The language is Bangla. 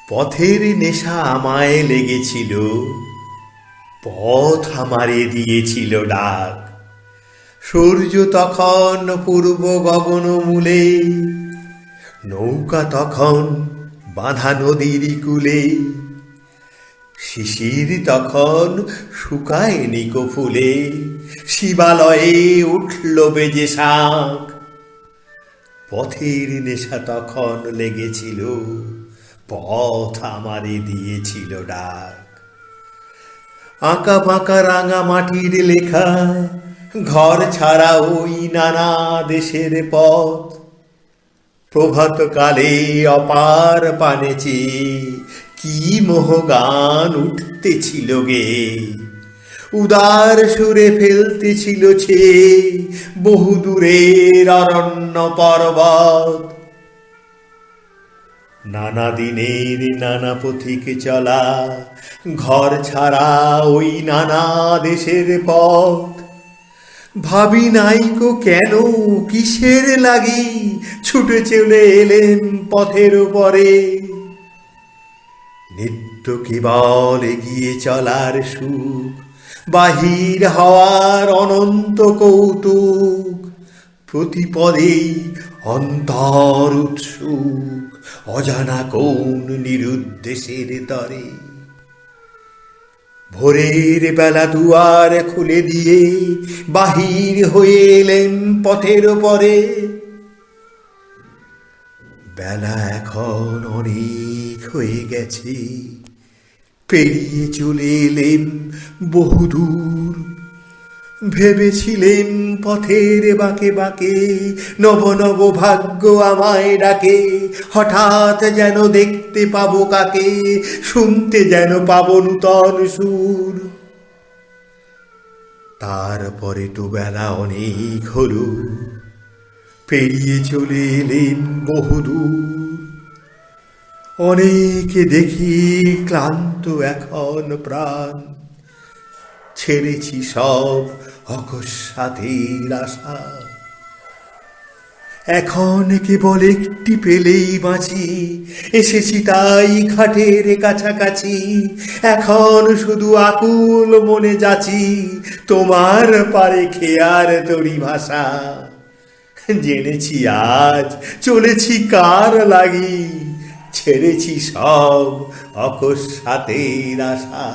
পথের নেশা আমায় লেগেছিল, পথ আমারে দিয়েছিল ডাক। সূর্য তখন পূর্ব গগন মূলে, নৌকা তখন বাঁধা নদীর কূলে। শিশির তখন শুকায়নি ফুলে, শিবালয়ে উঠল বেজে শাঁখ। পথের নেশা তখন লেগেছিল, পথ আমারে দিয়েছিল ডাক। আঁকা বাঁকা রাঙা মাটির লেখা, ঘর ছাড়া ওই নানা দেশের পথ। প্রভাত কালে অপার পানে চেয়ে কি মোহগান উঠতেছিল গে। উদার সুরে ফেলতেছিল ছে বহুদূরের অরণ্য পর্বত। নানা দিনের নানা পথিকে চলা, ঘর ছাড়া ওই নানা দেশের পথ। ভাবি নাইকো কেন কিসের লাগি ছুটে চলে এলেন পথের উপরে। নিত্য কেবল এগিয়ে চলার সুখ, বাহির হওয়ার অনন্ত কৌতুক। প্রতিপদেই অন্তর উৎসুক, অজানা কোন নিরুদ্দেশের তরে। ভোরের বেলা দুয়ার খুলে দিয়ে বাহির হয়ে এলেন পথের পরে। বেলা এখন অনেক হয়ে গেছে, পেরিয়ে চলে এলেন বহুদূর। ভেবেছিলেন পথের বাঁকে বাঁকে নব নব ভাগ্য আমায় ডাকে। হঠাৎ যেন দেখতে পাবো কাকে, শুনতে যেন পাবো নূতন সুর। তারপরে তো বেলা অনেক হলো, পেরিয়ে চলে এলেন বহুদূর। অনেকে দেখি ক্লান্ত এখন প্রাণ, ছেড়েছি সব অকস্মাতের আশা। এখন কেবল একটি পেলেই বাঁচি, এসেছি তাই ঘাটের কাছাকাছি। এখন শুধু আকুল মনে যাচি, তোমার পারে খেয়ার তরি ভাষা। জেনেছি আজ চলেছি কার লাগি, ছেড়েছি সব অকস্মাতের আশা।